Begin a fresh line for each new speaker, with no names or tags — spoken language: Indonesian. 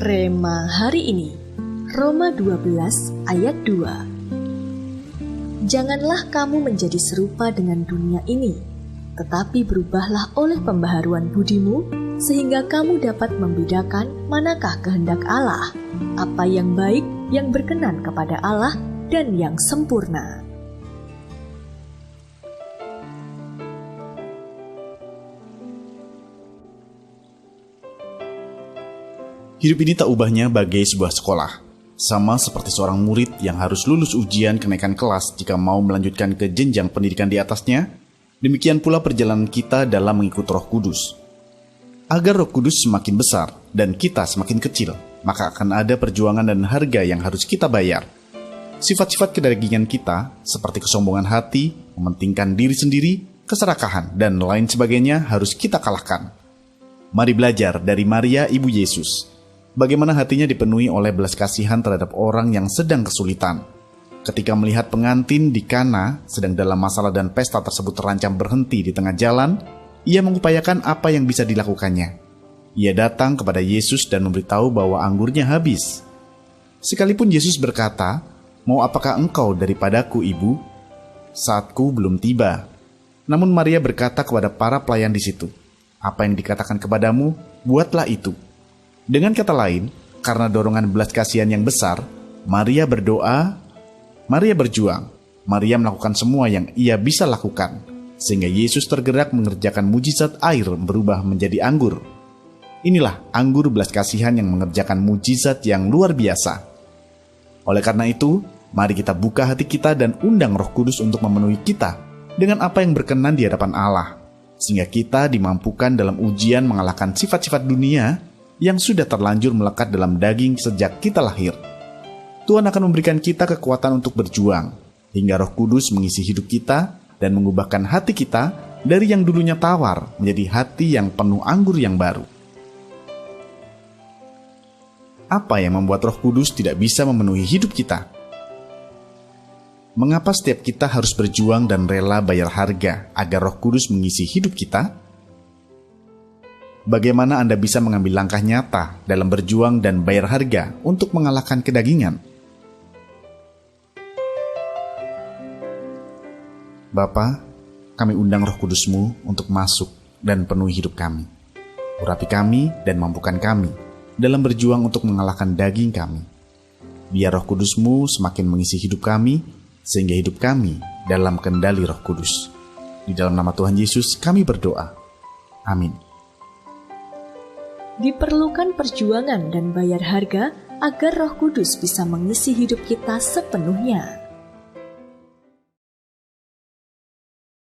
Rema hari ini, Roma 12 ayat 2. Janganlah kamu menjadi serupa dengan dunia ini, tetapi berubahlah oleh pembaharuan budimu, sehingga kamu dapat membedakan manakah kehendak Allah, apa yang baik, yang berkenan kepada Allah, dan yang sempurna.
Hidup ini tak ubahnya bagai sebuah sekolah. Sama seperti seorang murid yang harus lulus ujian kenaikan kelas jika mau melanjutkan ke jenjang pendidikan di atasnya, demikian pula perjalanan kita dalam mengikut Roh Kudus. Agar Roh Kudus semakin besar dan kita semakin kecil, maka akan ada perjuangan dan harga yang harus kita bayar. Sifat-sifat kedagingan kita, seperti kesombongan hati, mementingkan diri sendiri, keserakahan, dan lain sebagainya harus kita kalahkan. Mari belajar dari Maria, Ibu Yesus. Bagaimana hatinya dipenuhi oleh belas kasihan terhadap orang yang sedang kesulitan. Ketika melihat pengantin di Kana sedang dalam masalah dan pesta tersebut terancam berhenti di tengah jalan, ia mengupayakan apa yang bisa dilakukannya. Ia datang kepada Yesus dan memberitahu bahwa anggurnya habis. Sekalipun Yesus berkata, "Mau apakah engkau daripadaku, Ibu? Saatku belum tiba." Namun Maria berkata kepada para pelayan di situ, "Apa yang dikatakan kepadamu, buatlah itu." Dengan kata lain, karena dorongan belas kasihan yang besar, Maria berdoa, Maria berjuang, Maria melakukan semua yang ia bisa lakukan, sehingga Yesus tergerak mengerjakan mujizat air berubah menjadi anggur. Inilah anggur belas kasihan yang mengerjakan mujizat yang luar biasa. Oleh karena itu, mari kita buka hati kita dan undang Roh Kudus untuk memenuhi kita dengan apa yang berkenan di hadapan Allah, sehingga kita dimampukan dalam ujian mengalahkan sifat-sifat dunia yang sudah terlanjur melekat dalam daging sejak kita lahir. Tuhan akan memberikan kita kekuatan untuk berjuang, hingga Roh Kudus mengisi hidup kita dan mengubahkan hati kita dari yang dulunya tawar menjadi hati yang penuh anggur yang baru. Apa yang membuat Roh Kudus tidak bisa memenuhi hidup kita? Mengapa setiap kita harus berjuang dan rela bayar harga agar Roh Kudus mengisi hidup kita? Bagaimana Anda bisa mengambil langkah nyata dalam berjuang dan bayar harga untuk mengalahkan kedagingan? Bapa, kami undang Roh Kudus-Mu untuk masuk dan penuhi hidup kami. Urapi kami dan mampukan kami dalam berjuang untuk mengalahkan daging kami. Biar Roh Kudus-Mu semakin mengisi hidup kami, sehingga hidup kami dalam kendali Roh Kudus. Di dalam nama Tuhan Yesus kami berdoa. Amin.
Diperlukan perjuangan dan bayar harga agar Roh Kudus bisa mengisi hidup kita sepenuhnya.